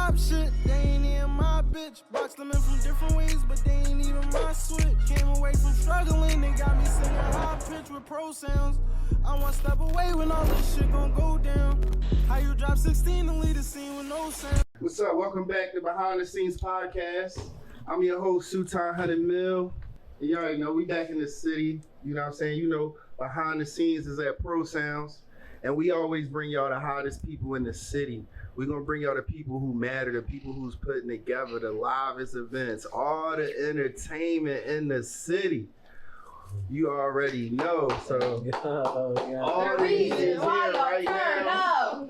mop shit. They ain't even my bitch. Box them in from different ways, but they ain't even my switch. Came away from struggling, they got me singing high pitch with pro sounds. I want to step away when all this shit gon' go down. How you drop 16 and lead the scene with no sound? What's up? Welcome back to Behind the Scenes Podcast. I'm your host, Sultan 100 Mil. And you already know we back in the city. You know what I'm saying? You know, behind the scenes is at Pro Sounds. And we always bring y'all the hottest people in the city. We're going to bring y'all the people who matter, the people who's putting together the livest events, all the entertainment in the city. You already know. So all these is here right now.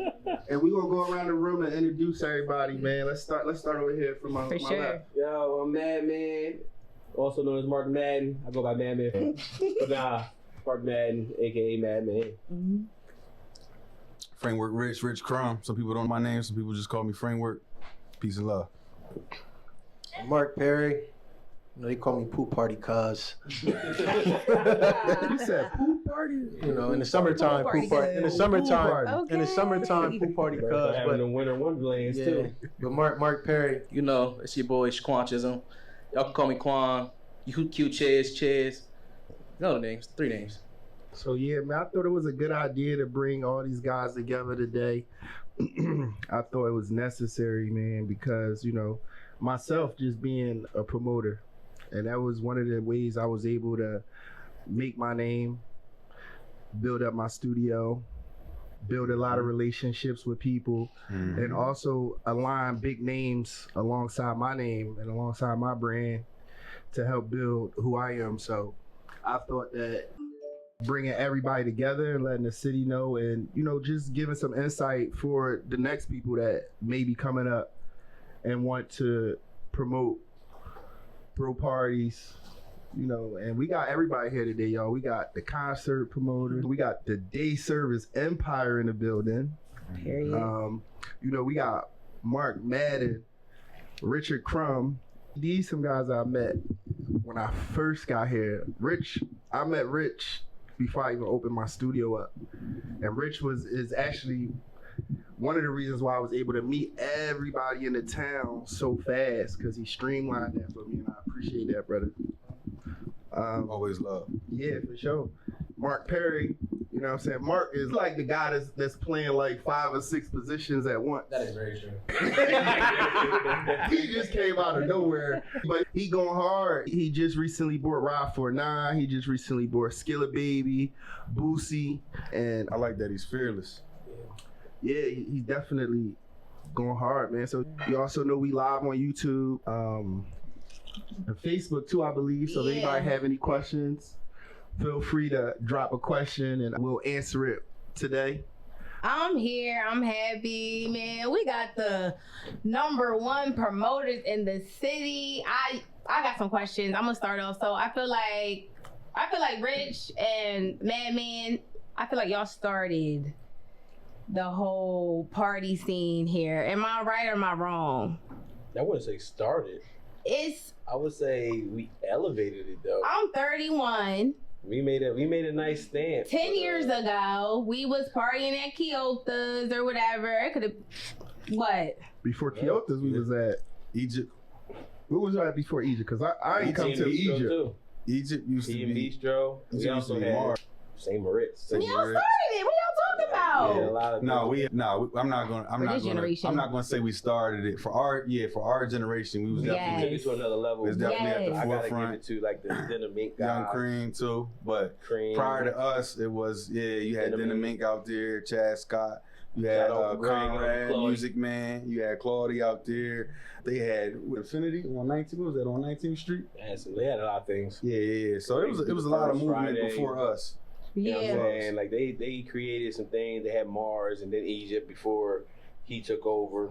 And we're going to go around the room and introduce everybody, man. Let's start over here from my left. Yo, I'm Madman, also known as Mark Madden. I go by Madman. Mark Madden, a.k.a. Madman. Mm-hmm. Framework Rich Crumb. Some people don't know my name, some people just call me Framework. Peace and love. Mark Perry. You know, they call me Poop Party Cuz. You said poop party? You know, in the summertime, poop party. In the summertime, Okay. Poop Party Cuz. Having the winter wonderlands too. But Mark Perry. You know, it's your boy Squanchism. Y'all can call me Quan. You cute Chaz. No names, 3 names. So yeah, man, I thought it was a good idea to bring all these guys together today. I thought it was necessary, man, because, you know, myself just being a promoter, and that was one of the ways I was able to make my name, build up my studio, build a lot of relationships with people, and also align big names alongside my name and alongside my brand to help build who I am. So I thought that bringing everybody together and letting the city know, and, you know, just giving some insight for the next people that may be coming up and want to promote throw parties, you know. And we got everybody here today, y'all. We got the concert promoters, we got the day service empire in the building. Period. You know, we got Mark Madden, Richard Crumb. These some guys I met when I first got here. I met Rich before I even opened my studio up. And Rich is actually one of the reasons why I was able to meet everybody in the town so fast, because he streamlined that for me, and I appreciate that, brother. Always love. Yeah, for sure. Mark Perry, you know what I'm saying? Mark is like the guy that's playing like 5 or 6 positions at once. That is very true. He just came out of nowhere, but he going hard. He just recently bought Ride 49. He just recently bought Skillet Baby, Boosie, and I like that he's fearless. yeah, he's definitely going hard, man. So you also know we live on YouTube, and Facebook too, I believe. So if anybody have any questions, feel free to drop a question and we'll answer it today. I'm here. I'm happy, man. We got the #1 promoters in the city. I got some questions. I'm gonna start off. So I feel like Rich and Madman, I feel like y'all started the whole party scene here. Am I right or am I wrong? I wouldn't say started. I would say we elevated it though. I'm 31. We made a nice stand. 10 years ago, we was partying at Kyoto's or whatever. It could have, what? Before Kyoto's, we was at Egypt. What was that before Egypt? Because I ain't come to Egypt. Too. Egypt used to and be Bistro. We also had Mars. St. Moritz. Y'all started it. What y'all talking about? Yeah, a lot of I'm not gonna say we started it for our generation. We was definitely took it to another level. It was definitely at the I gotta forefront. give it to like the Denim Mink guys. Young Cream too, but Cream. prior to us, it was you had Denim Mink out there, Chad Scott. You had Shout out to Conrad, Claude. Music Man. You had Claudia out there. They had Infinity on 19th. What was that, on 19th Street? They had a lot of things. Yeah. So it was a lot of movement before us. You know what I'm Yeah. saying? Like they created some things. They had Mars and then Egypt before he took over.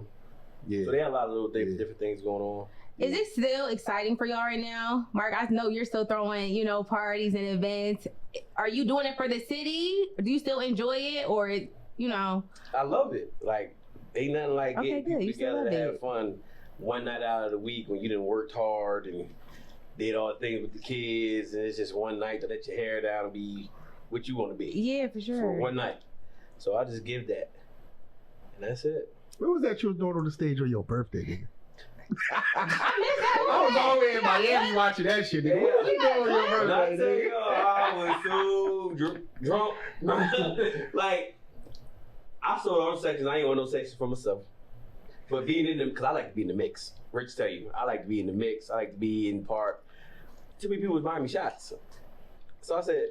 Yeah. So they had a lot of little different things going on. Is it still exciting for y'all right now? Mark, I know you're still throwing, parties and events. Are you doing it for the city? Do you still enjoy it? Or, I love it. Like, ain't nothing like getting people You still together love to have it. fun one night out of the week when you done worked hard and did all the things with the kids, and it's just one night to let your hair down and be what you want to be. Yeah, for sure. For one night. So I just give that. And that's it. What was that you was doing on the stage on your birthday, nigga? I was always in Miami watching that shit, nigga. What was you doing on your birthday, nigga? I was so drunk. Like, I saw all the sections. I ain't want no sections for myself. But being in them, because I like to be in the mix. Rich tell you, I like to be in the mix. I like to be in part. Too many people was buying me shots. So I said,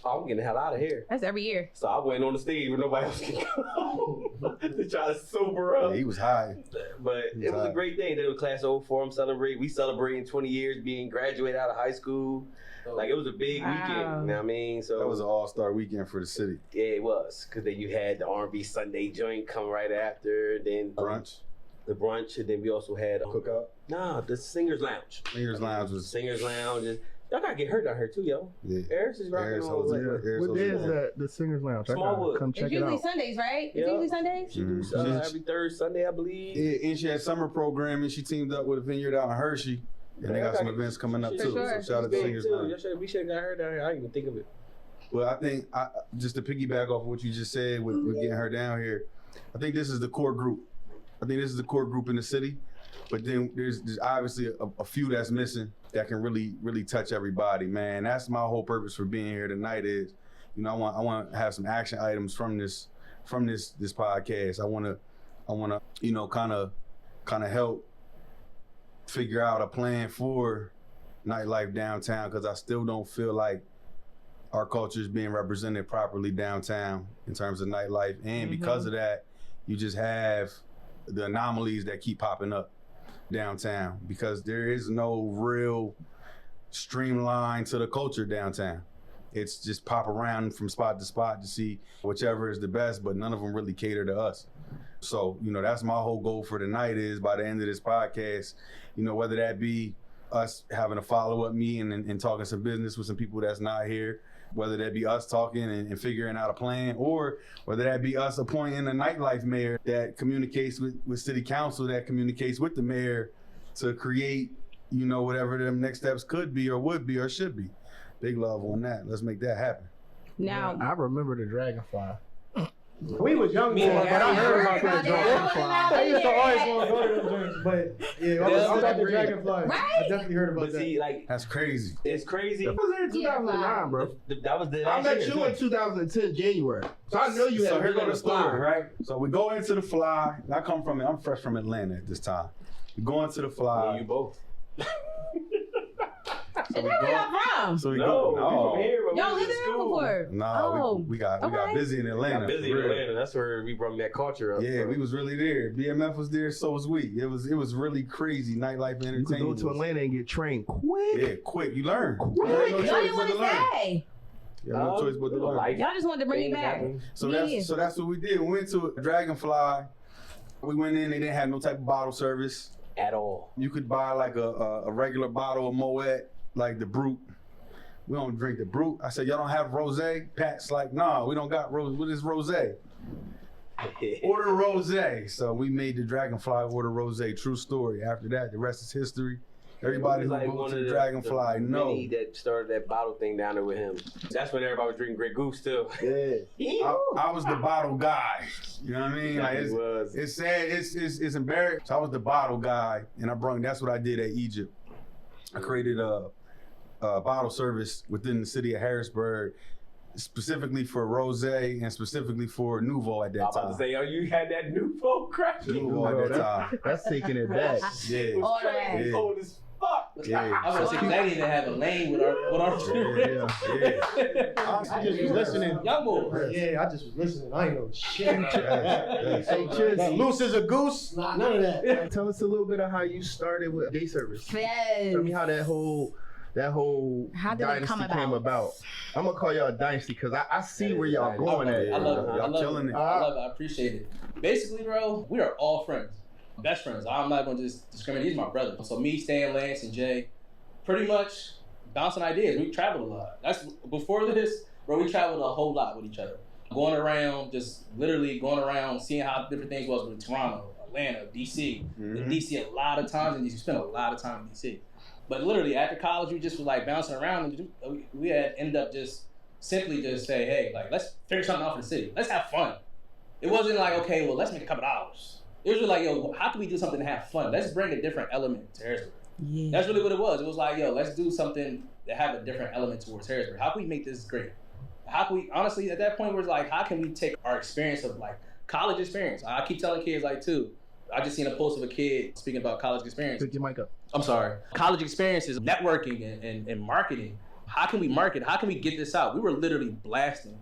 I'm getting the hell out of here. That's every year. So I went on the stage where nobody else could go to try to sober up. Yeah, he was high. But it was a great day. Then with Class 04, we celebrating 20 years being graduated out of high school. Like, it was a big weekend, you know what I mean? So that was an all-star weekend for the city. Yeah, it was. Because then you had the R&B Sunday joint come right after. Then the brunch. And then we also had... Cookout? Nah, the Singers Lounge. Singers Lounge. Y'all gotta get hurt out here too, yo. Yeah. Harris is rocking on. What day is that? The Singers Lounge. Smallwood. Come check it's it out. usually Sundays, right? Yeah. It's usually Sundays? She do every third Sunday, I believe. Yeah, and she had summer programming. She teamed up with a vineyard out in Hershey. And they got some events coming up too. Sure. So shout out to Singers Lounge. We should have got her down here. I didn't even think of it. Well, I think, just to piggyback off of what you just said with getting her down here, I think this is the core group. I think this is the core group in the city. But then there's obviously a few that's missing that can really touch everybody, man. That's my whole purpose for being here tonight is, you know, I want to have some action items from this podcast. I want to, you know, kind of help figure out a plan for nightlife downtown, because I still don't feel like our culture is being represented properly downtown in terms of nightlife. And because of that, you just have the anomalies that keep popping up downtown, because there is no real streamline to the culture downtown. It's just pop around from spot to spot to see whichever is the best, but none of them really cater to us. So, you know, that's my whole goal for tonight is by the end of this podcast, you know, whether that be us having a follow-up meeting and talking some business with some people that's not here, whether that be us talking and figuring out a plan, or whether that be us appointing a nightlife mayor that communicates with city council, that communicates with the mayor to create, you know, whatever them next steps could be or would be or should be. Big love on that. Let's make that happen. Now, I remember the Dragonfly. We was young, but I heard about that Dragonfly. I used to always want to go to them drinks, but yeah, I got the Dragonfly. Right? I definitely heard about But that. see, like, That's crazy. it's crazy. I was there in 2009, bro. That was the I last met year, you in 2010 January, so I know you had So here been go on the the story, fly. right? So we go into the Fly. I'm fresh from Atlanta at this time. We go into the Fly. Yeah, you both. So we where go. y'all from? So we No, go. we from here, but Y'all we lived was there in school. before? No, we got okay. busy in Atlanta. Got busy in for real. Atlanta. That's where we brought that culture up. Yeah, we was really there. BMF was there, so was we. It was really crazy nightlife You could entertainment. go to Atlanta and get trained quick. Yeah, quick. You learn. Quick. You had no Y'all choice didn't but want to to learn. stay. You had no choice but to learn. Life. Y'all just wanted to bring it Things back. happen. So Yeah. that's what we did. We went to Dragonfly. We went in. They didn't have no type of bottle service At all. You could buy like a regular bottle of Moet, like the Brute. We don't drink the Brute. I said, y'all don't have rosé? Pat's like, nah, we don't got rose. What is rosé? Order rosé. So we made the Dragonfly order rosé. True story. After that, the rest is history. Everybody who goes to the Dragonfly know. Mini that started that bottle thing down there with him. That's when everybody was drinking Grey Goose still. Yeah. I was the bottle guy. You know what I mean? Like it's sad. It's embarrassing. So I was the bottle guy, and that's what I did at Egypt. I created a bottle service within the city of Harrisburg, specifically for rosé and specifically for Nouveau at that I was time. about to say, oh, you had that Nouveau crack. Nouveau at that time. That's taking it back. Yeah. All that. Yeah. Cold as fuck. Yeah. I was saying, they didn't even have a lane with our Yeah. I just was listening. young boy. Yeah, I just was listening. I ain't know shit. Hey, Chris, That loose as a goose? None of that. tell us a little bit of how you started with day service. Yes. Tell me how that whole How did it dynasty come came about. I'm gonna call y'all a dynasty because I see where y'all going at. I love it. Y'all killing it. I love it. I appreciate it. Basically, bro, we are all friends. Best friends. I'm not going to just discriminate. He's my brother. So me, Stan, Lance, and Jay, pretty much bouncing ideas. We traveled a lot. That's before this, bro, we traveled a whole lot with each other. Going around, just literally going around, seeing how different things was with Toronto, Atlanta, DC. In DC a lot of times in DC. We spent a lot of time in DC. But literally, after college, we just was like bouncing around, and we had ended up just simply just say, hey, like, let's figure something out for the city. Let's have fun. It wasn't like, okay, well, let's make a couple dollars. It was really like, yo, how can we do something to have fun? Let's bring a different element to Harrisburg. Yeah. That's really what it was. It was like, yo, let's do something that have a different element towards Harrisburg. How can we make this great? How can we, honestly, at that point, we're like, how can we take our experience of like college experience? I keep telling kids like too. I just seen a post of a kid speaking about college experience. Pick your mic up. I'm sorry. College experiences, networking and marketing. How can we market? How can we get this out? We were literally blasting,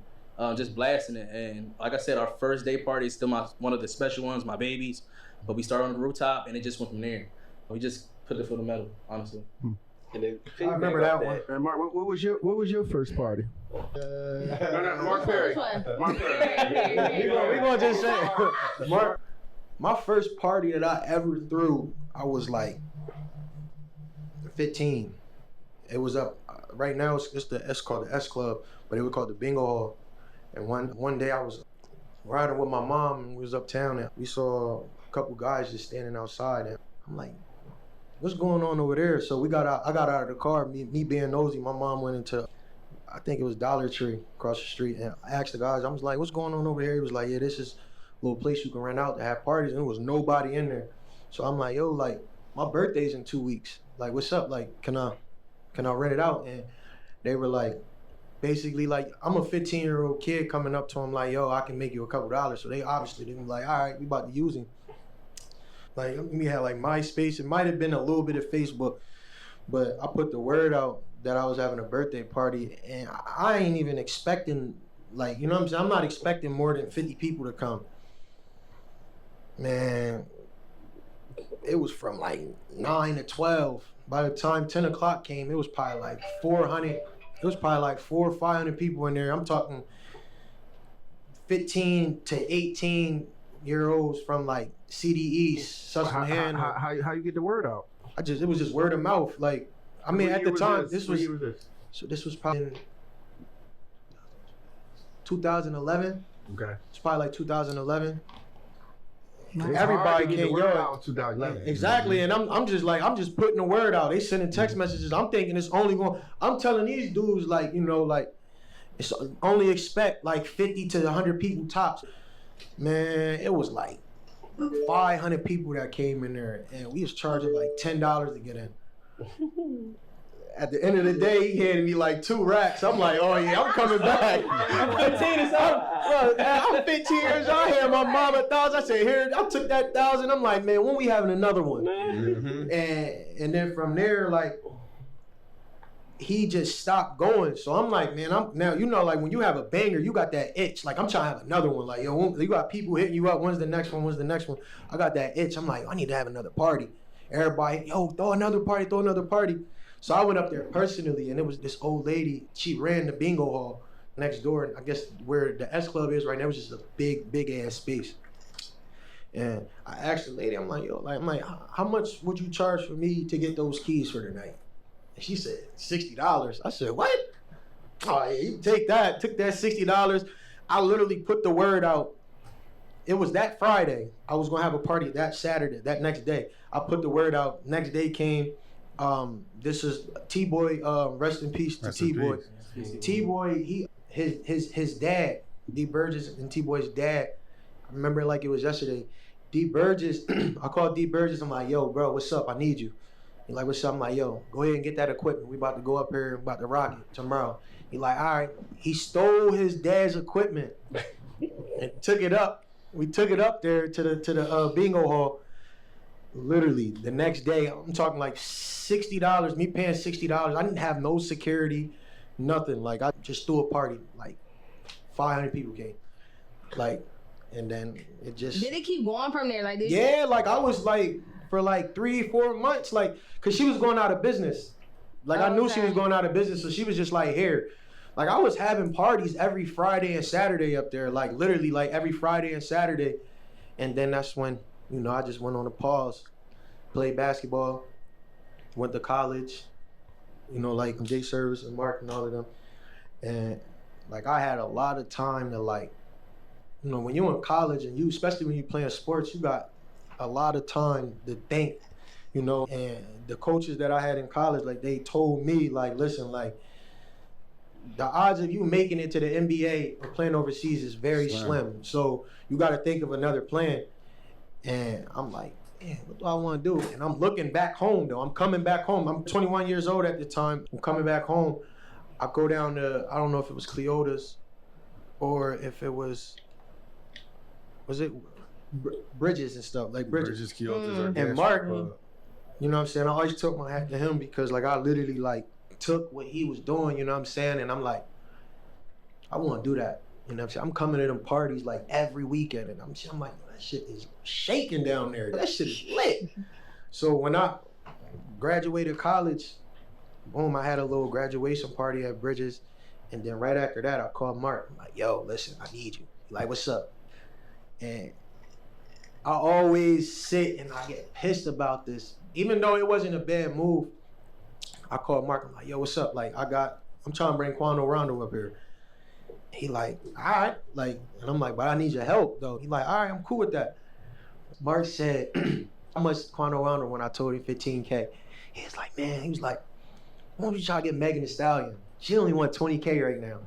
just blasting it. And like I said, our first day party is still one of the special ones, my babies. But we started on the rooftop and it just went from there. We just put the foot on the metal, honestly. And then, I remember that one. And Mark, what was your first party? No, Mark Perry. Mark Perry. We gonna just say, Mark. My first party that I ever threw, I was like 15. It was up right now. It's called the S Club, but it was called the Bingo Hall. And one day I was riding with my mom and we was uptown and we saw a couple guys just standing outside and I'm like, what's going on over there? So we got out. I got out of the car. Me being nosy, my mom went into, I think it was Dollar Tree across the street, and I asked the guys. I was like, what's going on over here? He was like, yeah, this is a little place you can rent out to have parties, and there was nobody in there. So I'm like, yo, like my birthday's in 2 weeks. Like, what's up? Like, can I rent it out? And they were like, basically like, I'm a 15-year-old kid coming up to him like, yo, I can make you a couple dollars. So they obviously didn't like, all right, we about to use him. Like, we had like MySpace. It might have been a little bit of Facebook, but I put the word out that I was having a birthday party, and I ain't even expecting, like, you know what I'm saying? I'm not expecting more than 50 people to come. Man, it was from like 9 to 12. By the time 10 o'clock came, it was probably like 400. It was probably like 400 or 500 people in there. I'm talking 15 to 18-year-olds from like CD East, Susquehanna. How you get the word out? It was just word of mouth. Like, I mean, at the time, this was so this was probably in 2011. Okay. It's probably like 2011. It's Everybody came out in 2011. Exactly, and I'm just putting the word out. They sending text messages. I'm thinking it's only going. I'm telling these dudes like, you know, like it's only expect like 50 to 100 people tops. Man, it was like 500 people that came in there, and we was charging like $10 to get in. At the end of the day, he handed me like 2 racks. I'm like, oh yeah, I'm coming back. I'm 15 years old. I had my mom $1,000. I said, here, I took that $1,000. I'm like, man, when we having another one? Mm-hmm. And then from there, like, he just stopped going. So I'm like, man, now, you know, like when you have a banger, you got that itch. Like, I'm trying to have another one. Like, yo, you got people hitting you up. When's the next one? When's the next one? I got that itch. I'm like, I need to have another party. Everybody, yo, throw another party. So I went up there personally, and it was this old lady. She ran the bingo hall next door, and I guess where the S Club is right now, it was just a big ass space. And I asked the lady, I'm like, yo, how much would you charge for me to get those keys for tonight? And she said, $60. I said, what? Oh, yeah, you take that. Took that $60. I literally put the word out. It was that Friday. I was gonna have a party that Saturday, that next day. I put the word out. Next day came. This is T-Boy. Rest in peace to T-Boy. T-Boy. His dad, D Burgess, and T-Boy's dad. I remember it like it was yesterday. D Burgess. I called D Burgess. I'm like, yo, bro, what's up? I need you. He like, what's up? I'm like, yo, go ahead and get that equipment. We about to go up here and about to rock it tomorrow. He like, all right. He stole his dad's equipment and took it up. We took it up there to the bingo hall. Literally the next day, I'm talking like $60. Me paying $60. I didn't have no security, nothing. Like, I just threw a party. Like 500 people came. Like, and then it just. Did it keep going from there? Like, like I was like for like 3-4 months, like, cause she was going out of business. Like, I knew she was going out of business, so she was just like, here. Like, I was having parties every Friday and Saturday up there, like literally like every Friday and Saturday. And then that's when, you know, I just went on a pause, played basketball, went to college, you know, like J Service and Mark and all of them. And like, I had a lot of time to, like, you know, when you're in college and you, especially when you're playing sports, you got a lot of time to think, you know. And the coaches that I had in college, like, they told me, like, listen, like, the odds of you making it to the NBA or playing overseas is very slim. So you got to think of another plan. And I'm like, man, what do I want to do? And I'm looking back home, though. I'm coming back home. I'm 21 years old at the time. I'm coming back home. I go down to, I don't know if it was Cleota's or if it was it Bridges and stuff, like Bridges. Cleota's, or And Mark, you know what I'm saying? I always took my hat to him because, like, I literally, like, took what he was doing, you know what I'm saying? And I'm like, I want to do that. You know what I'm saying? I'm coming to them parties, like, every weekend. And I'm like, that shit is shaking down there. That shit is lit. So when I graduated college, boom, I had a little graduation party at Bridges. And then right after that, I called Mark. I'm like, yo, listen, I need you. He's like, what's up? And I always sit and I get pissed about this. Even though it wasn't a bad move, I called Mark. I'm like, yo, what's up? Like, I'm trying to bring Quando Rondo up here. He like, all right. Like, and I'm like, but I need your help, though. He like, all right, I'm cool with that. Mark said, how much Quando Rondo when I told him 15K? He was like, man, why don't you try to get Megan Thee Stallion? She only want 20K right now.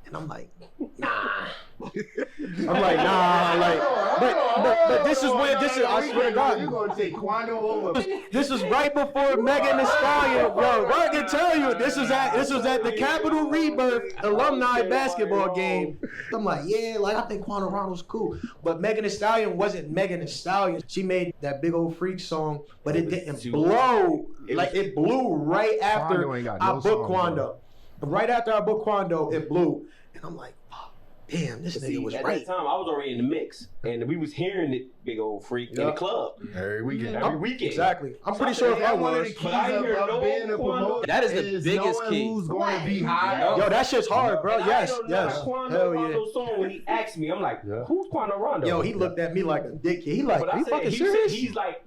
And I'm like, nah. I'm like, nah, like, but this is where, I swear to God. You're going to take Quando over. This was right before Megan Thee Stallion. Yo, I can tell you, this was at the Capital Rebirth alumni basketball game. I'm like, yeah, like, I think Quando Rondo's cool. But Megan Thee Stallion wasn't Megan Thee Stallion. She made that Big Old Freak song, but it didn't blow. Like, it blew right after I booked Quando. Right after I booked Quando, it blew. And I'm like, oh, damn, this nigga was at right. At that time, I was already in the mix. And we was hearing it, Big Old Freak, in the club. Every weekend. Every weekend. Exactly. I'm pretty sure if I was. But I didn't hear no Quando. That is the biggest key. Who's going to be high? Yo, that shit's hard, bro. Yes. Quando Rondo's song when he asked me, I'm like, who's Quando Rondo? Yo, he looked at me like a dickhead. He like, but you fucking serious? He's like,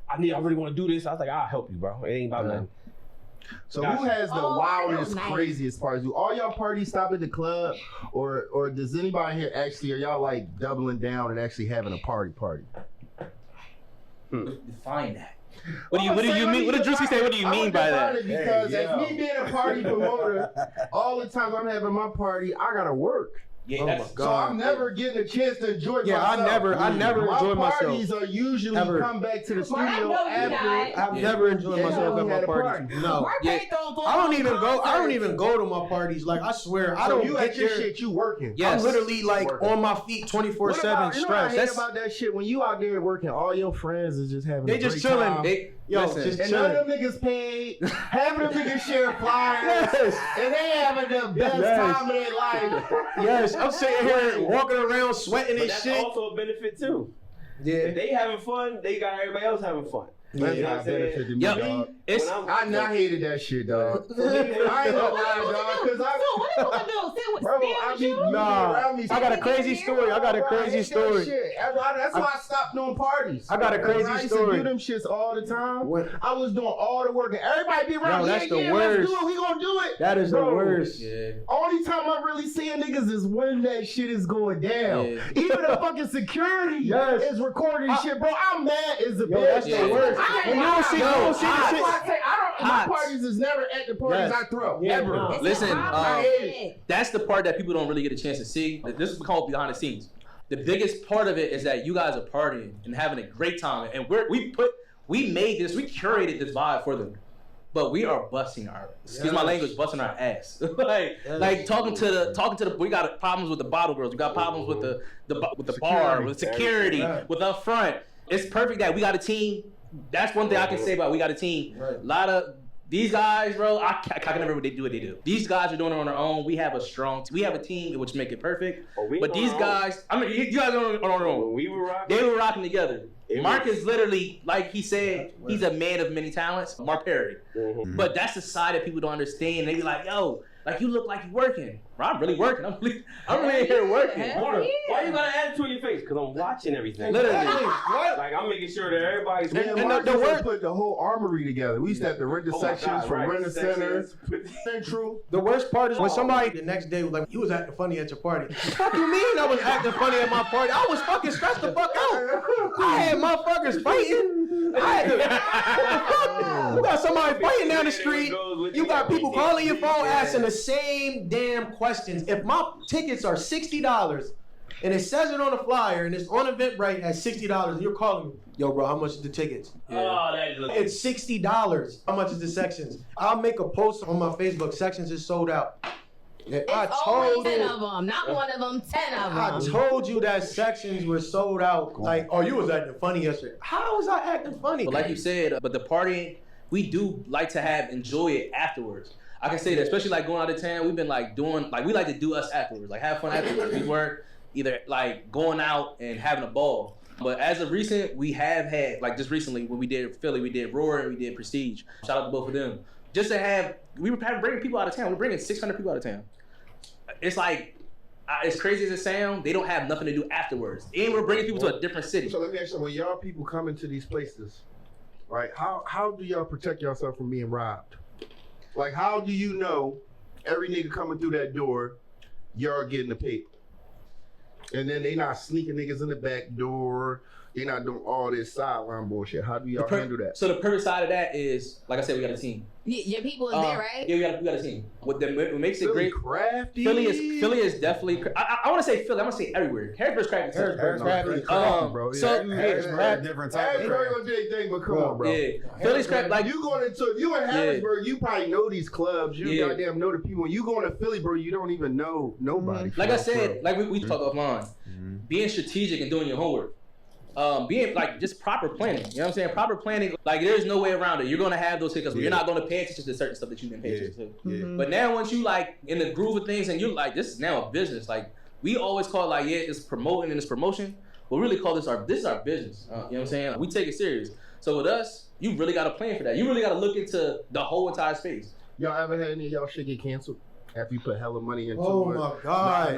I really want to do this. I was like, I'll help you, bro. It ain't about nothing. So who has the wildest, craziest parties? Do all y'all parties stop at the club, or does anybody here actually, are y'all like doubling down and actually having a party? Define that. What do you mean? What did Drewski say? What do you mean by that? Because as me being a party promoter, all the times I'm having my party, I gotta work. Yeah, oh my So God. I'm never getting a chance to enjoy myself. Yeah, I never enjoy my myself. parties are usually come back to the studio after. I've never enjoyed myself at my parties. No. Yeah. I don't even go to my parties. Like, I swear, I don't you get at your there. shit, you working. Yes. I'm literally like on my feet 24/7 You know what I stressed. hate about that shit? When you out there working, all your friends is just having They a just great chilling. time. Just And none chilling. of them niggas paid, having them niggas share flyers, Yes. and they having the best Yes. time of their life. Yes, I'm sitting here walking around sweating But and that's shit. also a benefit too. Yeah. If they having fun, they got everybody else having fun. That's You know what not I'm saying? benefited me, Yo, dog. it's I hated that shit, dog. I ain't gonna lie, dog, because So what are you gonna do? Sit with bro, stand I with be you? around me. I got a crazy story. I got a Bro, I crazy hate that story. shit. That's why I stopped doing parties. I got a crazy I used story. to do them shits all the time. What? I was doing all the work, and everybody be around. Yo, that's yeah, the yeah, worst. Let's do it. We gonna do it. That is Bro, the worst. yeah. Only time I'm really seeing niggas is when that shit is going down. Yeah. Even the fucking security Yes. is recording shit, bro. I'm mad as a bitch. That's Yeah. the worst. I When you don't see the shit. That's why I say my Hot. parties is never at the parties Yes. I throw. Yeah, Ever. bro. Listen, I hate it. that's the part that people don't really get a chance to see. This is called behind the scenes. The biggest part of it is that you guys are partying and having a great time, and we made this, we curated this vibe for them. But we are busting our, excuse my language, busting our ass. like talking to the. We got problems with the bottle girls. We got problems with the bar, with security, with up front. It's perfect that we got a team. That's one thing I can say about we got a team. Right. A lot of these guys, bro, I can never do what they do. These guys are doing it on their own. We have a team which make it perfect. But these guys, I mean, you guys are on their own. When we were rocking, They were rocking together. Mark is literally, like he said, he's a man of many talents. Mark Perry. Mm-hmm. But that's the side that people don't understand. They be like, yo, like you look like you're working. Bro, I'm really working. I'm really in here working. Why you got an attitude in your face? Because I'm watching everything. Literally. Like, I'm making sure that everybody's... And And the the word word- put the whole armory together. We used to have to rent the sections from rent the center, central. The worst part is when somebody the next day was like, you was acting funny at your party. Fuck you mean I was acting funny at my party? I was fucking stressed the fuck out. I had motherfuckers fighting. I had to, what the fuck? You got somebody fighting down the street. You got people calling your phone asking the same damn questions. If my tickets are $60 and it says it on the flyer, and it's on Eventbrite at $60, and you're calling me, yo, bro, how much is the tickets? Oh, that is It's $60. How much is the sections? I'll make a post on my Facebook. Sections is sold out. It's I only told 10 you. of them, not one of them, 10 of I them. told you that sections were sold out. Like, oh, you was acting funny yesterday. How was I acting funny? But like you said, but the partying, we do like to enjoy it afterwards. I can say that, especially like going out of town, we've been like doing, like we like to do us afterwards, like have fun afterwards. We weren't either like going out and having a ball. But as of recent, we have had, like just recently when we did Philly, we did Roar and we did Prestige. Shout out to both of them. Just to have, we were bringing people out of town. We're bringing 600 people out of town. It's like, as crazy as it sounds, they don't have nothing to do afterwards. And we're bringing people to a different city. So let me ask you, when y'all people come into these places, right? How do y'all protect yourself from being robbed? Like, how do you know every nigga coming through that door, y'all getting the paper? And then they not sneaking niggas in the back door. They not doing all this sideline bullshit. How do y'all handle that? So the perfect side of that is, like I said, we got a team. Your people is there, right? Yeah, we got a team. What makes it great? Crafty. Philly is definitely. I want to say Philly. I'm gonna say everywhere. Harrisburg's crafty. Harrisburg's crafty. Bro. So Harrisburg, different type of Harrisburg gonna do their thing, but come on, bro. Yeah, Philly's crafty. Like you in Harrisburg, you probably know these clubs. You goddamn know the people. When you going to Philly, bro, you don't even know nobody. Like I said, like we talked offline, being strategic and doing your homework. Being like just proper planning, you know what I'm saying? Proper planning, like there's no way around it. You're gonna have those hiccups where you're not gonna pay attention to certain stuff that you didn't pay attention to. Mm-hmm. But now once you like in the groove of things and you're like, this is now a business. Like we always call it like, yeah, it's promoting and it's promotion. We really call this our business. You know what I'm saying? We take it serious. So with us, you really got to plan for that. You really got to look into the whole entire space. Y'all ever had any of y'all shit get canceled after you put hella money into it? Oh my God.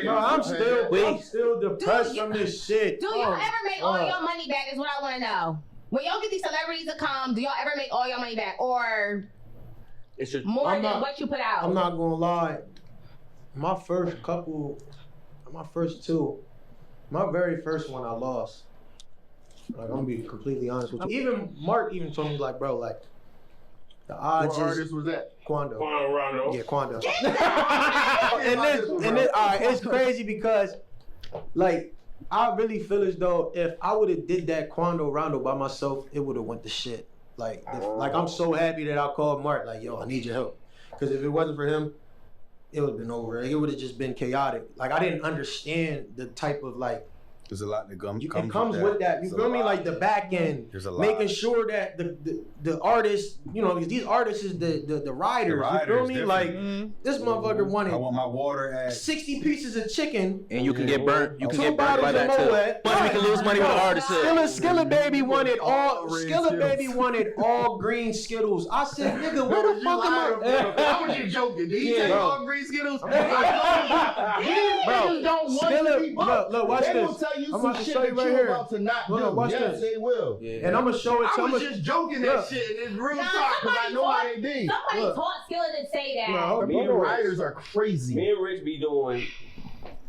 No, I'm still depressed from this shit. Do y'all ever make all your money back is what I want to know. When y'all get these celebrities to come, do y'all ever make all your money back? Or It's just more than what you put out? I'm not gonna lie. My first two, my very first one I lost. Like, I'm gonna be completely honest with you. Even Mark even told me, like, bro, like, the odds What is artist was that? Quando. Rondo. Yeah, Quando. and this, all right, it's crazy because, like, I really feel as though if I would have did that Quando Rondo by myself, it would have went to shit. Like, I'm so happy that I called Mark, like, yo, I need your help. Because if it wasn't for him, it would have been over. It would have just been chaotic. Like, I didn't understand the type of, like, There's a lot that comes with that. You feel me? Like the back end, There's a lot. making sure that the artists, you know, because these artists is the riders. You feel me? different. Like this motherfucker wanted I want my water at 60 pieces of chicken. And you can get burnt. You can Two get burnt by bottles of that too. Moet. But we can lose money with the artist too. Skilla Baby wanted all. Green Skilla Skittles. Baby wanted all green Skittles. I said, nigga, where the fuck am I? How was you joking? Did he take all green Skittles? These Bro, niggas don't want to be bumped. Look, watch They this. will tell you I'm some about to shit show that you right you're here. about to not Look, do. watch Yes, this. they will. Yeah. And I'm gonna show it I to was you. just joking Look. that shit, and it's real Nah, talk because I know how they do. Somebody taught Skilla to say that. No, Me and writers are crazy. Me and Rich be doing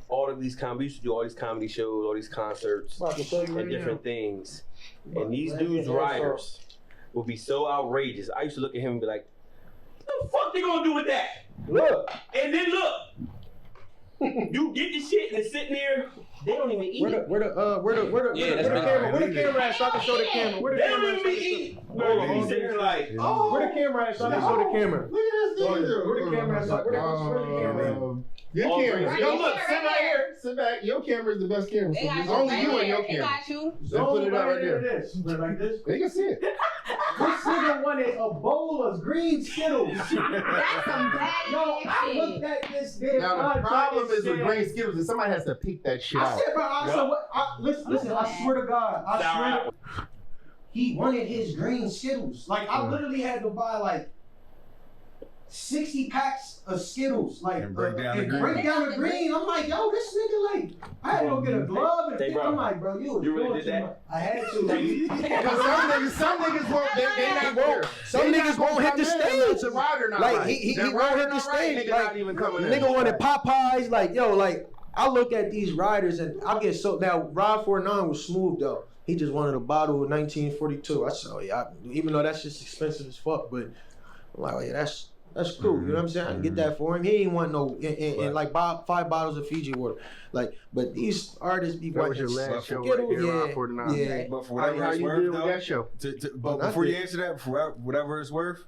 all of these we used to do all these comedy shows, all these concerts, I'm about to show you right and different now. things. And these dudes' riders will be so outrageous. I used to look at him and be like, what the fuck they gonna do with that? Look. And then look, you get the shit and it's sitting there, they don't even eat it. Where the Yeah, that's big. camera? Where the camera at? So I can show the camera. Where the They don't camera even at? eat. Bro, he's sitting there like, Oh, Where the camera at? So I can show the camera. Look at this nigga. Where the camera at? Where the camera at? Your Oh, camera. right Yo, here, look, right sit right here. here. Sit back. Your camera is the best camera. So They got there's you only right you and here. your They camera. got you. So put it out right there. This. Like this. They can see it. This nigga wanted a bowl of green Skittles. That's some bad No, I looked shit. at this damn Now the contract problem and is with said- green Skittles is somebody has to pick that shit I out. said, bro, I said, what? Listen, I swear to God, I swear. He wanted his green Skittles. Like, I literally had to buy, like, 60 packs of Skittles. Like, And break down the green. break down the green. I'm like, yo, this nigga, like, I had to go get a glove and Hey, pick. bro. I'm like, bro, you You really doing did that? too much. I had to. Like, Because some niggas won't. They not won't. Some niggas won't hit the stage. The rider not Like, right. he That won't rider hit the not right, stage. Nigga Like, not even coming in. nigga wanted Popeyes. Like, yo, like, I look at these riders and I get so. Now, Rod 49 was smooth, though. He just wanted a bottle of 1942. I said, oh, yeah, even though that's just expensive as fuck, but I'm like, oh, yeah, That's cool. You know what I'm saying? I can get that for him. He ain't want no and like 5 bottles of Fiji water. Like, but these artists be That was wanting your last show Skittles, right there, yeah, Rob 49. yeah. But for How whatever it's you worth, did with though, that show? but Well, before you nothing. answer that, for whatever it's worth,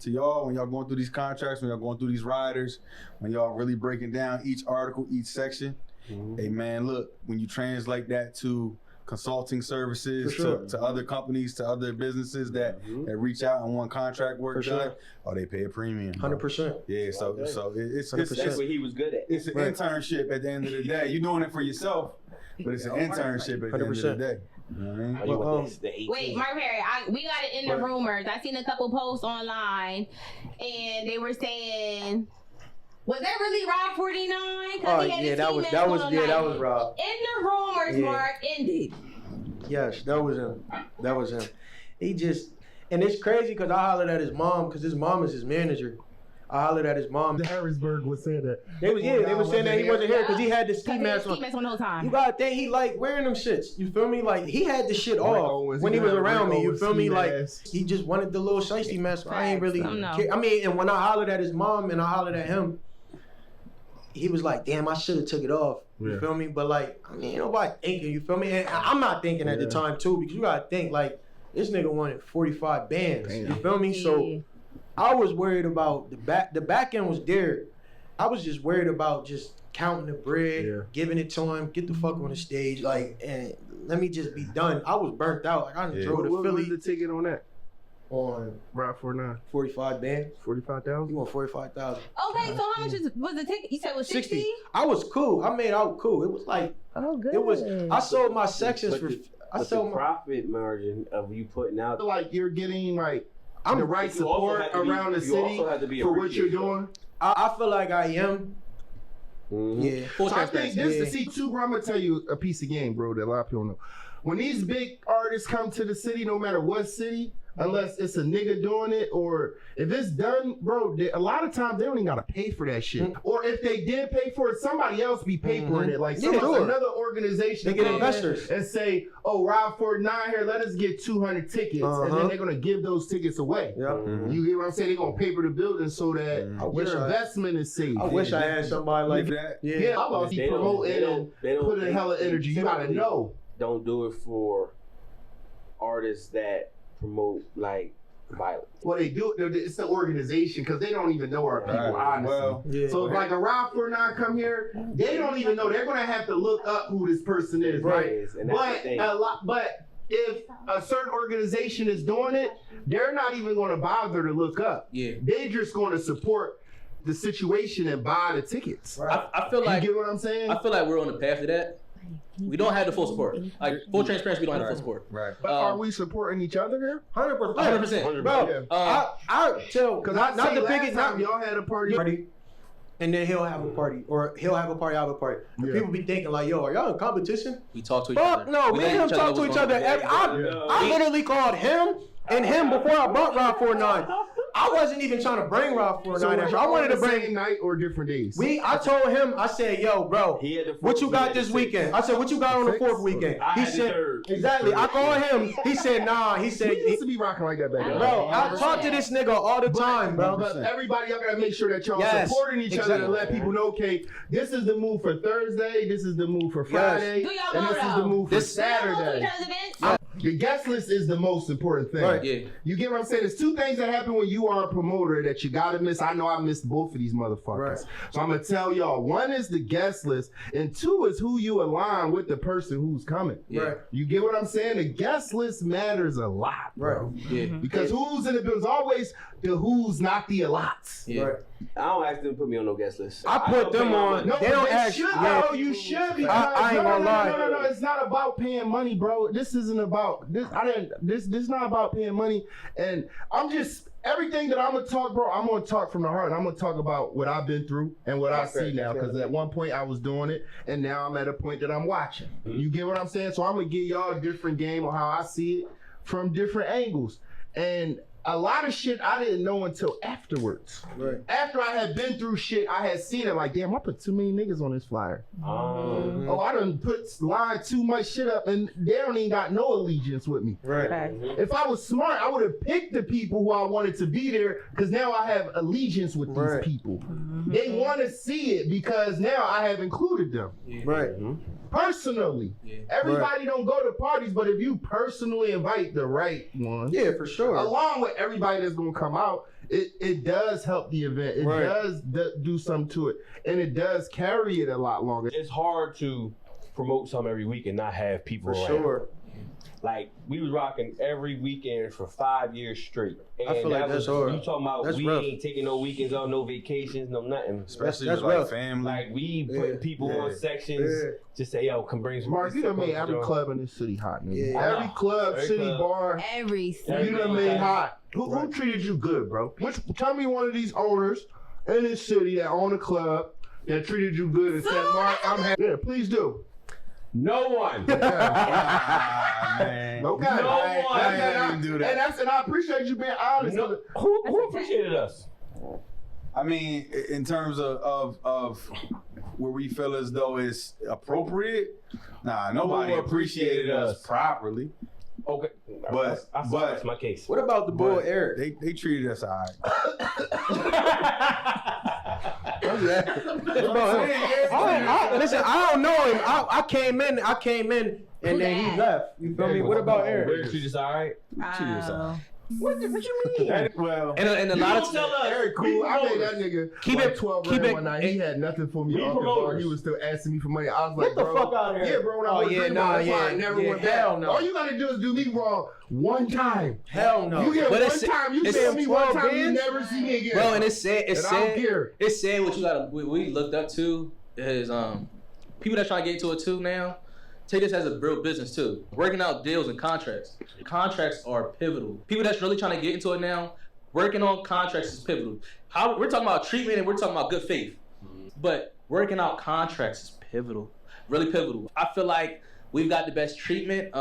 to y'all, when y'all going through these contracts, when y'all going through these riders, when y'all really breaking down each article, each section, hey man, look, when you translate that to consulting services, For sure. to other companies, to other businesses that reach out and want contract work For sure. done, oh, they pay a premium. bro. 100%. Yeah, so it's 100%. That's what he was good at. it's an internship at the end of the day. You're doing it for yourself, but it's an internship at the end of the 100%. day. You know what I mean? Oh, you Well, want this, the 18. Wait, Mark Perry, we got it in the rumors. I seen a couple posts online, and they were saying, was that really Rob 49? Oh yeah, that was Rob. In the rumors, Yeah. Mark, ended. Yes, that was him. That was him. He just, and it's crazy because I hollered at his mom because his mom is his manager. I hollered at his mom. Harrisburg was saying that. They was saying that he wasn't here because he had this ski mask on. Ski mask on the whole time. You gotta think he like wearing them shits. You feel me? Like he had the shit Rick off Owens, when he he was had around Rick me. You Owens feel me? ski Like mask. he just wanted the little shiesty mask. I ain't really Facts, I know. care. I mean, and when I hollered at his mom and I hollered at him, he was like, "Damn, I should have took it off." You Yeah. feel me? But like, I mean, ain't nobody thinking. You feel me? And I'm not thinking at the Yeah. time too because you gotta think like this nigga wanted 45 bands. Damn. You feel me? So I was worried about the back. The back end was there. I was just worried about just counting the bread, giving it to him, get the fuck on the stage, like, and let me just be done. I was burnt out. Like I done drove to What was Philly the ticket on that? on Rob 49. 45 bands. 45,000? You want 45,000? Okay, so how much was the ticket? You said it was 60? I was cool. I made out cool. It was like Oh, good. it was. I sold my sections But for. I But the sold my. profit margin of you putting out. Like you're getting like I'm the right You also support have to be- around the you also city have to be for what you're appreciative. doing. I feel like I am. Mhm. Yeah. Full So I think transparency. this Yeah. to see too, bro. I'm gonna tell you a piece of game, bro, that a lot of people know. When these big artists come to the city, no matter what city, unless it's a nigga doing it or if it's done, bro, a lot of times they don't even gotta pay for that shit. Or if they did pay for it, somebody else be papering it. Like Yeah, sure. another organization They get come in investors. and say, "Oh, Rob 49 here, let us get 200 tickets," and then they're gonna give those tickets away. Yeah. You get what I'm saying? They're gonna paper the building so that I wish your I- investment is safe. I wish I had somebody like that. Yeah. Yeah, I'm about to They be don't- promoting they don't- and they don't- putting they- hella they energy. You gotta typically know. Don't do it for artists that promote like violence. Well, they do it. It's the organization because they don't even know our people, Right. honestly. Well, Yeah. So if like a Rob 49 come here, they don't even know. They're gonna have to look up who this person is, right? And that's the But thing. but if a certain organization is doing it, they're not even gonna bother to look up. Yeah. They're just gonna support the situation and buy the tickets. I feel like You get what I'm saying? I feel like we're on the path to that. We don't have the full support. Like full transparency, we don't have the full support. Right. But are we supporting each other here? 100%. 100%. Bro, Yeah. I tell Because not the biggest time not y'all had a party. and then he'll have a party or he'll have a party, I'll have a party. And Yeah. people be thinking like, yo, are y'all in competition? We talk to each Fuck other. no, We me let and him each talk to know each what's other. going on. I literally called him and him before I brought Rob 49. I wasn't even trying to bring Rob 49. So I wanted to the bring same night or different days. I told him, I said, yo, bro, He had the what fourth, you he got had the this sixth. weekend? I said, what you got on the Sixth? fourth weekend? I He had the said, third. exactly. I called him. He said, nah. He said, We used to be rocking like that back then. bro, I talk to this nigga all the time, bro. But everybody, y'all gotta make sure that y'all Yes, supporting each other exactly. and let people know, okay, this is the move for Thursday, this is the move for Friday, Do y'all and go this is though? the move for This- Saturday. The guest list is the most important thing. Right. Yeah. You get what I'm saying? There's two things that happen when you are a promoter that you gotta miss. I know I missed both of these motherfuckers. Right. So I'm gonna tell y'all, one is the guest list, and two is who you align with the person who's coming. Yeah. Right. You get what I'm saying? The guest list matters a lot, bro. Yeah. Because who's in the building is always the who's, not the lots. Yeah. Right. I don't ask them to put me on no guest list. I put them on. No, They don't they ask. should. Yeah. No, you should. Because I ain't gonna lie. No. It's not about paying money, bro. This isn't about this. This is not about paying money. And I'm just everything that I'm gonna talk, bro. I'm gonna talk from the heart. I'm gonna talk about what I've been through and what I see now. Because at one point I was doing it, and now I'm at a point that I'm watching. You get what I'm saying? So I'm gonna give y'all a different game on how I see it from different angles. And a lot of shit I didn't know until afterwards. Right. After I had been through shit, I had seen it like, damn, I put too many niggas on this flyer. Oh, I done lined too much shit up, and they don't even got no allegiance with me. Right. If I was smart, I would have picked the people who I wanted to be there, because now I have allegiance with these people. They want to see it because now I have included them. Right. Personally. Everybody don't go to parties, but if you personally invite the right one, Yeah, for sure. along with everybody that's gonna come out, it does help the event. It does do something to it, and it does carry it a lot longer. It's hard to promote something every week and not have people For around. sure. Like, we was rocking every weekend for 5 years straight. And I feel like that's hard. You talking about That's we rough. ain't taking no weekends off, no vacations, no nothing. Especially That's with like rough. family. Like, we putting people on sections. Yeah. Just say, yo, come bring some. Mark, you done made every club in this city hot, nigga. Yeah. Every club, Every city club. bar, Every you single done made hot. Who treated you good, bro? Tell me one of these owners in this city that own a club that treated you good and said, Mark, I'm happy. Yeah, please do. No one. Man. Okay. No one. I didn't do that. And I appreciate you being honest. No, who appreciated us? I mean, in terms of where we feel as though it's appropriate, nobody Who appreciated us properly. Okay. But- that's my case. What about the boy But Eric? they treated us all right. What's that? Listen, I don't know him. I came in, and then he left. You feel me? What about Eric? Eric treated us all right. Treated us all right. What you mean? Well, And a lot of tell us. Eric, cool. I made that nigga Keep like it- 12 keep grand it- one night. He had nothing for me We off the bar. promoters. He was still asking me for money. I was like, Get the bro, fuck out of here. Yeah, bro. When I Oh, was yeah, drinking, nah, that's why I yeah, never yeah, went hell back. no. All you gotta do is do me wrong one time. Hell no. You get But one it's- time. You it's tell me one 12 time. You bands? never see me again. bro, and it's sad. It's And I don't sad. care. It's sad what you gotta. We looked up to is people that trying to get into it too now. Take this as a real business too. Working out deals and contracts. Contracts are pivotal. People that's really trying to get into it now, working on contracts is pivotal. We're talking about treatment and we're talking about good faith, but working out contracts is pivotal, really pivotal. I feel like we've got the best treatment.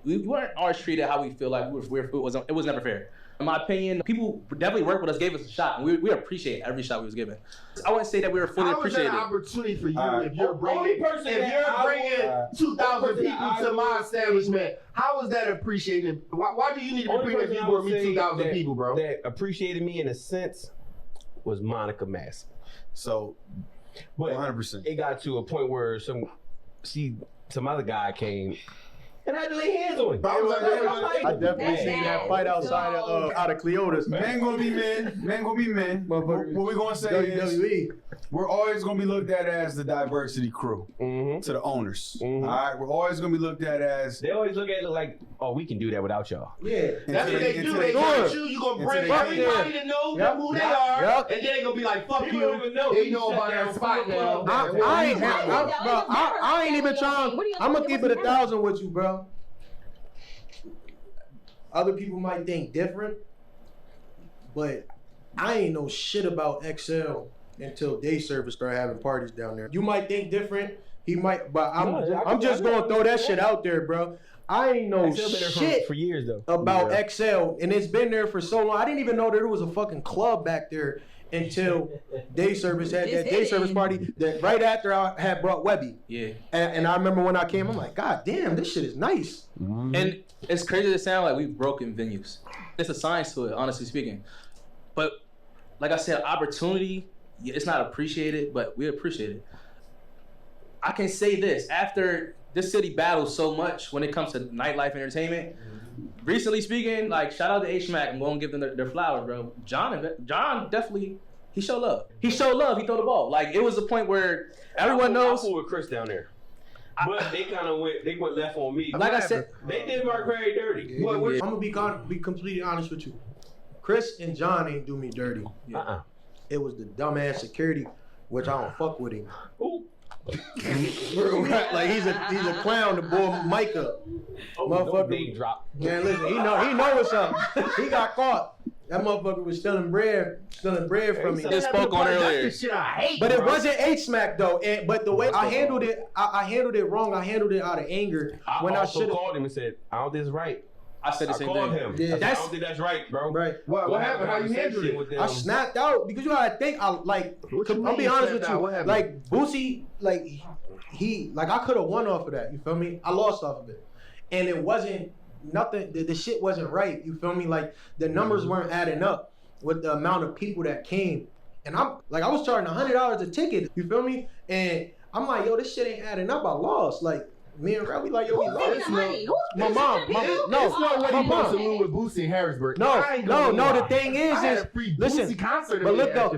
We weren't always treated how we feel like it was never fair. In my opinion, people definitely worked with us, gave us a shot, and we appreciate every shot we was given. I wouldn't say that we were fully How is that appreciated. an opportunity for you Alright. if you're bringing person that I 2,000 person that people I to my would establishment? How is that appreciated? Why do you need to Only bring that person I people would with me say 2,000 people, bro? that appreciated me in a sense was Monica Mass. so But 100%. it got to a point where some other guy came and I had to lay hands on him. I definitely That's seen that bad. fight outside of out of Cleotis. Man gonna be men. Man gonna be men. What we gonna say is WWE. we're always gonna be looked at as the diversity crew Mm-hmm. to the owners. Mhm. All right, we're always gonna be looked at as They always look at it like, oh, we can do that without y'all. Yeah. That's what they do. Until They they got do you. You gonna Until bring they get everybody to know Yep. who they Yep. are, Yep. and then they gonna be like, "Fuck People you." don't even know. They We know shut about down that spot full now. club. I ain't have, Right. bro, I ain't even trying. I'm gonna keep it 1,000 with you, bro. Other people might think different, but I ain't know shit about XL until day service started having parties down there. You might think different. He might, but I'm just gonna throw that shit out there, bro. I ain't know Still been there shit for years though. about XL, and it's been there for so long. I didn't even know there was a fucking club back there until day service had that day service party. That right after I had brought Webby, Yeah. and I remember when I came, I'm like, God damn, this shit is nice. And it's crazy to sound like we've broken venues. It's a science to it, honestly speaking. But like I said, opportunity, it's not appreciated, but we appreciate it. I can say this, after this city battles so much when it comes to nightlife and entertainment, recently speaking, like shout out to H-Mac, I'm going to give them their flowers, bro. John definitely, he showed love. He showed love, he threw the ball. Like it was a point where everyone knows. I flew with Chris down there. But they kind of went left on me. Like I said, They did Mark very dirty. I'm gonna be completely honest with you. Chris and John ain't do me dirty. Uh-uh. It was the dumbass security, which I don't fuck with him. Ooh. Like he's a clown, the boy Micah. Motherfucker. Name drop. Man, listen, he know what's up. He got caught. That motherfucker was stealing bread from me. Just spoke on earlier. That's the shit I hate. But it bro. wasn't H-Smack though. But the way I handled it, I handled it wrong. I handled it out of anger when I also should have. called him and said, I don't think it's right. I said the same called thing. him. Yeah. I don't think that's right, bro. Right. What happened? How you handled it? with them? I snapped out because you gotta think. I'll be honest with you. What happened? Like Boosie, like he, like I could have won off of that. You feel me? I lost off of it, and it wasn't nothing. The shit wasn't right. You feel me? Like the numbers weren't adding up with the amount of people that came, and I'm like, I was charging $100 a ticket. You feel me? And I'm like, yo, this shit ain't adding up. I lost. Like me and Red, we like, yo, we Who's lost. making the money? My mom. It's not what he supposed to do with Boosie in Harrisburg. No. The thing thing is, I had a free listen, Boosie concert. but look though,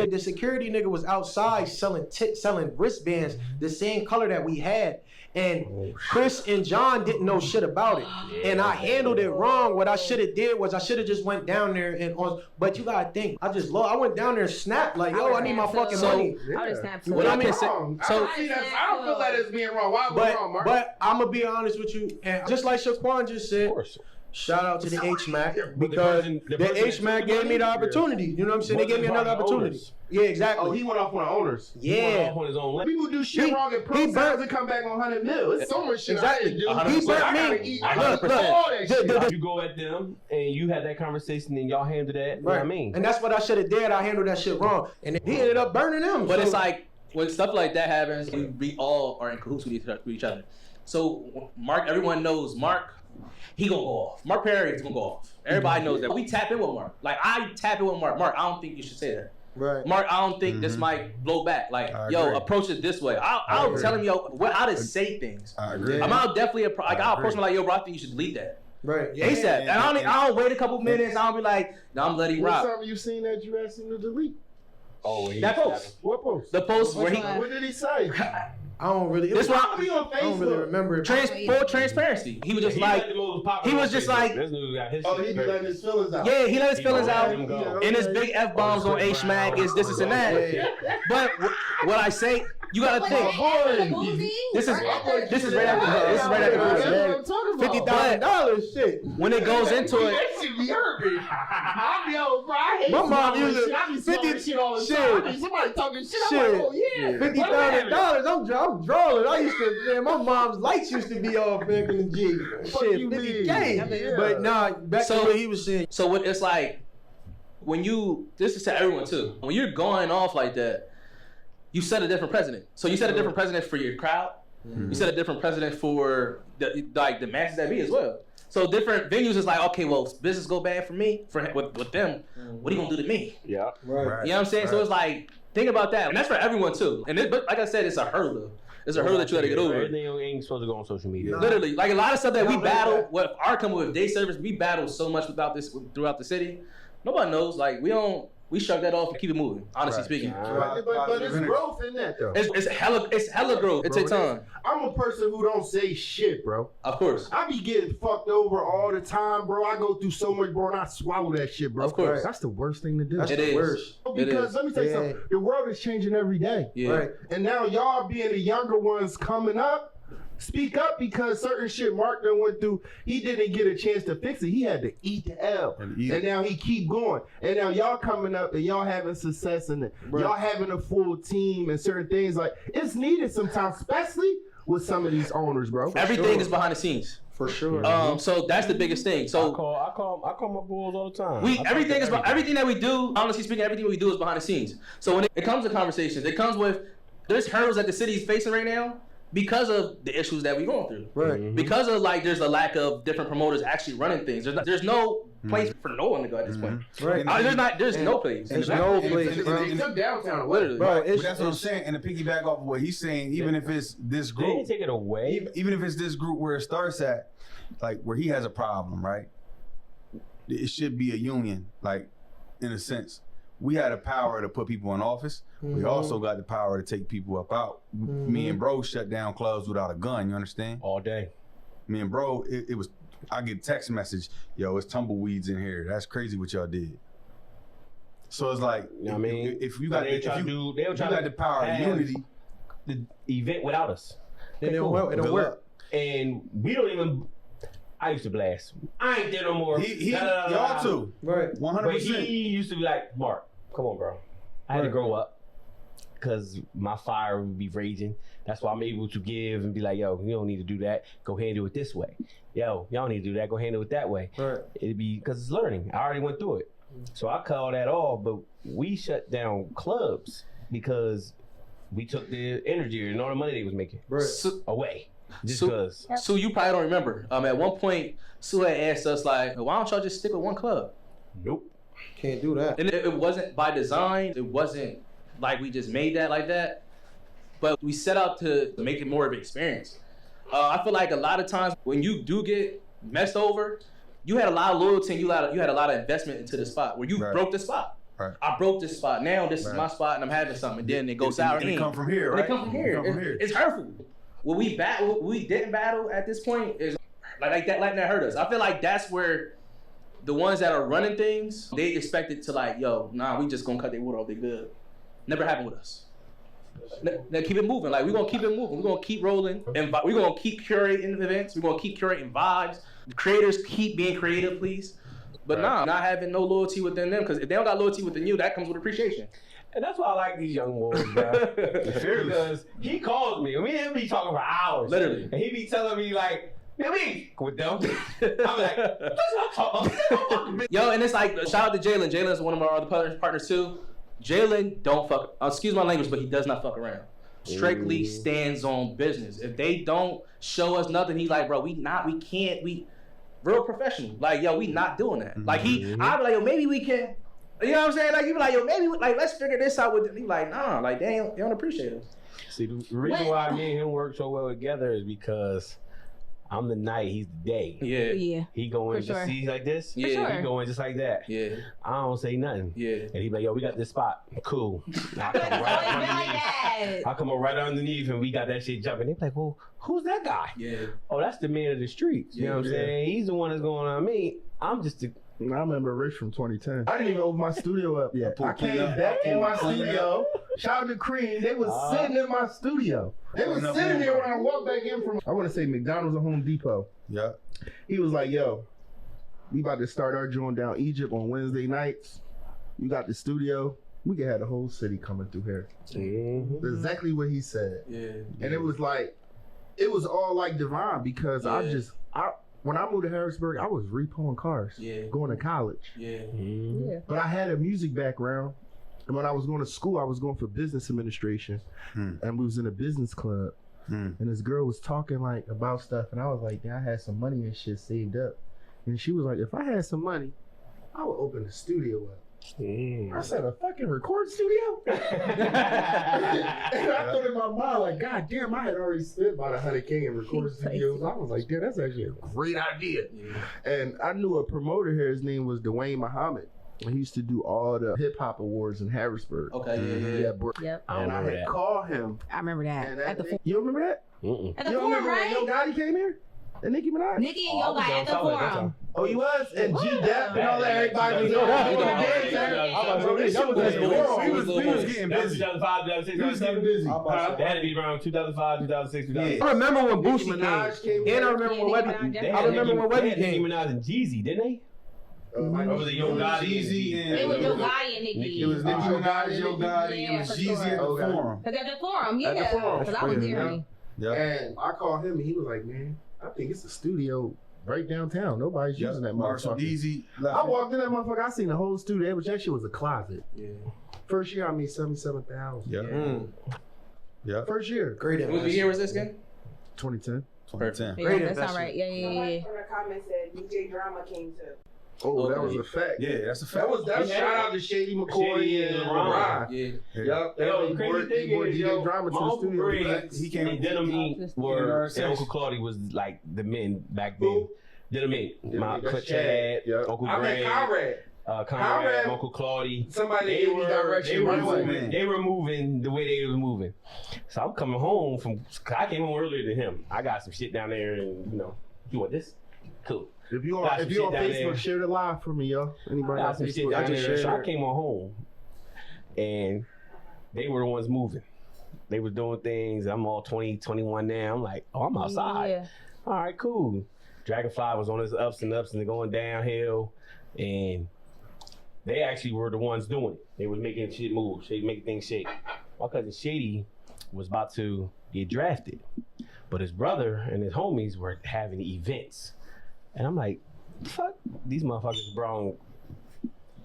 the security nigga was outside selling wristbands the same color that we had, and Chris and John didn't know shit about it, and I handled it wrong. What I should have did was I should have just went down there and but you gotta think, I went down there and snapped like, yo, I need my fucking money. I would have snapped. What I mean, So I don't feel that as being wrong. Why was it wrong, Mark? But I'm gonna be honest with you, and just like Shaquan just said, shout out to the HMAC because the HMAC gave me the opportunity. You know what I'm saying? They gave me another opportunity. Yeah, exactly. Oh, he went off on the owners. Yeah. He went off on his own limb. People do shit wrong at pro times and come back on 100 mil. It's so much shit. Exactly. I do. 100%. He burnt me. Look, all that shit. You go at them and you had that conversation and y'all handle that. You know what I mean? And that's what I should have did. I handled that shit wrong, and he ended up burning them. But so. it's like when stuff like that happens, we all are in cahoots with each other. So Mark, everyone knows Mark. He gonna go off. Mark Perry is gonna go off. Everybody knows that. We tap in with Mark. Like I tap in with Mark. Mark, I don't think you should say that. Right. Mark, I don't think this might blow back. Like, I yo, agree. approach it this way. I'll tell him, yo, how to say things. I agree. Yeah. I'll definitely I'll approach agree. him like, yo, bro, I think you should delete that. Right. ASAP. And I don't wait a couple minutes. I don't be like, no, I'm letting What's rock. something you seen that you asked him to delete? Oh, That post. What post? The post where he What did he say? I don't really. This was, one- Be on I don't really Facebook. remember it. full transparency. He was just like, he was just like- this dude got his Oh, shit he be straight. letting his feelings out. yeah, he let his feelings let out. him go. And his big F bombs on HMAC is this and that. Yeah. But what I say, you gotta think. This is right after this. This is right after this. $50,000 shit. When it goes into it, That shit be hurt me. I be over, bro. I hate My mom smelling used to- shit. I be smelling 50 shit all the shit. time. I mean, somebody talking shit. I'm Shit. like, oh yeah. $50,000. I'm drawing. I used to, man, my mom's lights used to be off back in the G. Fuck Shit, you 50K. mean? Yeah. But nah, back So- to what he was saying. so what it's like when you, this is to everyone too, when you're going off like that, you set a different precedent. So you set a different precedent for your crowd. You set a different precedent for the masses that be as well. So different venues is like, okay, well, business go bad for me, with them. What are you gonna do to me? Yeah. Right. You know what I'm saying? So it's like, think about that, and that's for everyone too. And but like I said, it's a hurdle. It's a hurdle that you gotta get over. Everything ain't supposed to go on social media. Literally, like a lot of stuff that we battle. What our come with day service, we battle so much without this throughout the city. Nobody knows. Like we shrug that off and keep it moving. Honestly speaking, But it's growth in that though. it's hella growth. It takes time, I'm a person who don't say shit, bro. of course. I be getting fucked over all the time, bro. I go through so much, bro, and I swallow that shit, bro. Of course. That's the worst thing to do. That's It the is. worst. It Because is. let me tell you Yeah. something. The world is changing every day. Yeah. Right. And now y'all being the younger ones coming up, speak up because certain shit Mark done went through, he didn't get a chance to fix it. He had to eat the L. And eat And it. now he keep going. And now y'all coming up and y'all having success and y'all having a full team and certain things like it's needed sometimes, especially with some of these owners, bro. Everything is behind the scenes. For sure. So that's the biggest thing. So I call my bulls all the time. everything that we do. Honestly speaking, everything we do is behind the scenes. So when it comes to conversations, it comes with there's hurdles that the city is facing right now because of the issues that we're going through. Right. Because of there's a lack of different promoters actually running things. There's no place for no one to go at this point. Right. There's no place. There's no place, and- bro. and- took downtown away. Literally. Bro, But that's what I'm saying. And to piggyback off of what he's saying, even if it's this They didn't group, take it away. even if it's this group where it starts at, like where he has a problem, right? It should be a union, like in a sense. We had the power to put people in office. We also got the power to take people up out. Me and bro shut down clubs without a gun. You understand? All day. Me and bro, it was. I get text message, yo, it's tumbleweeds in here. That's crazy what y'all did. So it's like, You know what I mean? if you got, They if try to you, do- they were if you trying got to the power of have- unity, The event without us. It don't work. It don't good work. luck. And we don't even. I used to blast. I ain't there no more. Y'all too, Right. 100%. But he used to be like, Mark, come on, bro. I had to grow up. because my fire would be raging. That's why I'm able to give and be like, yo, you don't need to do that. Go handle it this way. Yo, y'all need to do that. Go handle it that way. Right. It'd be because it's learning. I already went through it. So I cut all that off, but we shut down clubs because we took the energy and all the money they was making away. Just because. So you probably don't remember. At one point, Sue had asked us like, why don't y'all just stick with one club? Nope. Can't do that. And it wasn't by design. It wasn't like we just made that like that. But we set out to make it more of an experience. I feel like a lot of times when you do get messed over, you had a lot of loyalty and you had a lot of investment into the spot where you broke the spot. Right. I broke this spot. Now this is my spot and I'm having something. And then it goes sour. And it come from here, right? It come from here. It's hurtful. What we didn't battle at this point is like that hurt us. I feel like that's where the ones that are running things, they expect it to like, yo, nah, we just gonna cut their wood off. They good. Never happened with us. Now keep it moving. Like we're gonna keep it moving. We're gonna keep rolling, and we're gonna keep curating events. We're gonna keep curating vibes. The creators keep being creative, please. But not having no loyalty within them, because if they don't got loyalty within you, that comes with appreciation. And that's why I like these young boys, bro. Because he calls me. Me and him be talking for hours. Literally. And he be telling me like, me with them. I'm like, that's what I'm talking about. Yo, and it's like, shout out to Jalen. Jalen's one of our other partners too. Jalen don't fuck, excuse my language, but he does not fuck around. Strictly stands on business. If they don't show us nothing, he's like, bro, we real professional. Like, yo, we not doing that. Like I'd be like, yo, maybe we can. You know what I'm saying? Like, you be like, yo, maybe, like, let's figure this out with them. He like, nah, like, they don't appreciate us. See, the reason why me and him work so well together is because I'm the night, he's the day. Yeah. He going For to sure. see like this. Yeah. sure. He going just like that. Yeah. I don't say nothing. Yeah. And he be like, yo, we got this spot. Cool. I come It's always right been like underneath. that. I come up right underneath and we got that shit jumping. They be like, well, who's that guy? Yeah. Oh, that's the man of the streets. You know what I'm saying? He's the one that's going on me. I'm just the... I remember Rich from 2010. I didn't even open my studio up yet. I came up. back in my studio. Shout out to Cream. They was sitting in my studio. They was sitting there when I walked back in from, I want to say McDonald's or Home Depot. Yeah. He was like, yo, we about to start our joint down Egypt on Wednesday nights. You got the studio. We can have the whole city coming through here. That's exactly what he said. Yeah. And it was like, it was all like divine because when I moved to Harrisburg, I was repoing cars, going to college. Yeah. But I had a music background. And when I was going to school, I was going for business administration. And we was in a business club. And this girl was talking like about stuff. And I was like, yeah, I had some money and shit saved up. And she was like, if I had some money, I would open the studio up. I said, a fucking record studio? And I thought in my mind, like, God damn, I had already spent about $100K in record studios. I was like, damn, that's actually a great idea. And I knew a promoter here. His name was Dwayne Muhammad. He used to do all the hip hop awards in Harrisburg. Okay, Yep. And I had called him. I remember that. And At the forum. you remember that? At the You don't forum, remember when right? Yo Gotti came here? And Nicki Minaj? Nicki and Yo Gotti at the forum. Oh, you was? And G-Dep and all that, everybody was We was getting busy. 2005, 2006, 2007. That had to be around 2005, 2006, 2007. I remember when Nicki Boosie Minaj came. came. And I remember when Webby. I remember when Webby Nicki came. Minaj and Jeezy, didn't they? Over the Yo Gotti, Jeezy, and It was Yo Gotti and Nicki. it was Nicki Minaj, Yo Gotti, it was for Jeezy at the sure. forum. Cause at the forum, yeah. At the forum. Because I was there. Yeah. And I called him and he was like, man, I think it's a studio right downtown. Nobody's using that Marshall motherfucker. Easy. I walked in that motherfucker, I seen the whole studio, but that shit was a closet. Yeah. First year I made $77,000. Yeah. Yeah. First year. Great What year was this again? 2010. 2010. Yeah, Great that sound investment. right. Yeah. From the comments said DJ Drama came to. Oh, that was a fact. Yeah, that's a fact. That shout out to Shady McCoy Shady and and LeBron. Yeah. Yup. Yo, the crazy thing is, yo, drama my to the Uncle studio. Greg, He came- and Denim Inc. were, and Uncle Claudia was like the men back then. Who? Denim Inc. My That's Coach Chad, Yup. Uncle I met Greg, Conrad. Conrad, Uncle Claudia. Somebody gave me direction right away. They were moving the way they was moving. So I'm coming home I came home earlier than him. I got some shit down there, and you want this? Cool. If you on Got some shit down Facebook, there. share it live for me, yo. Anybody Got on some shit Facebook? down I just there. So I shared. came on home, and they were the ones moving. They were doing things. I'm all 20, 21 now. I'm like, oh, I'm outside. Yeah. All right, cool. Dragonfly was on his ups and going downhill, and they actually were the ones doing it. They was making shit move, making things shake. my cousin Shady was about to get drafted, but his brother and his homies were having events, and I'm like, fuck, these motherfuckers brought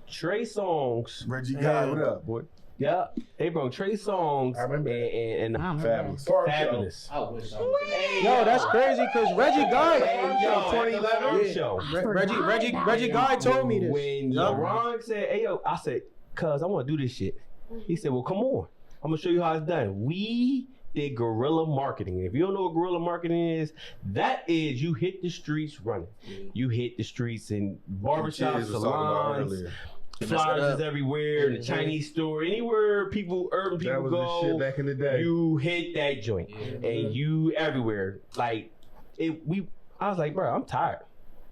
Trey Songz. Reggie Guy, what up, boy? Yeah, they brought Trey Songz I remember and Fabulous. Fabulous. I wish I was there. Yo, that's crazy because Reggie Guy. Hey, yo, 2011 Yeah. show. Reggie Guy told me this. When LeBron said, hey, yo, I said, cuz I want to do this shit. He said, well, come on. I'm going to show you how it's done. We did guerrilla marketing. If you don't know what guerrilla marketing is, that is you hit the streets running. You hit the streets in barbershops, salons, flyers everywhere, the Chinese store, anywhere urban people That was go. the shit back in the day. You hit that joint, and you everywhere. Like I was like, bro, I'm tired.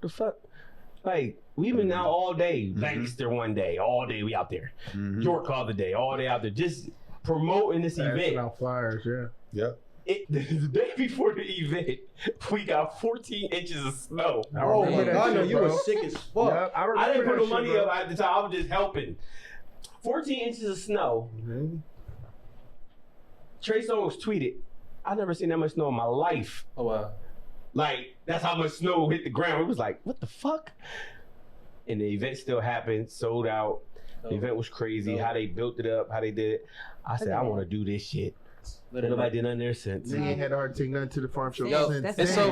The fuck, like we've been out all day. Lancaster one day, all day we out there. York all the day, all day out there, just promoting this Passing event. out flyers, yeah. Yep. The day before the event, we got 14 inches of snow. Oh my remember that God, no, shit, you bro. were sick as fuck. Yeah, I I didn't put remember no that money shit, up bro. at the time. I was just helping. 14 inches of snow. Mhm. Trey Songz tweeted, "I never seen that much snow in my life." Oh wow. Like that's how much snow hit the ground. It was like, what the fuck? And the event still happened, sold out. The event was crazy. How they built it up, how they did it. I said, I want to do this shit. Nobody did nothing there since. Nigga ain't had to hard to take nothing to the farm show Yo, since that's then. so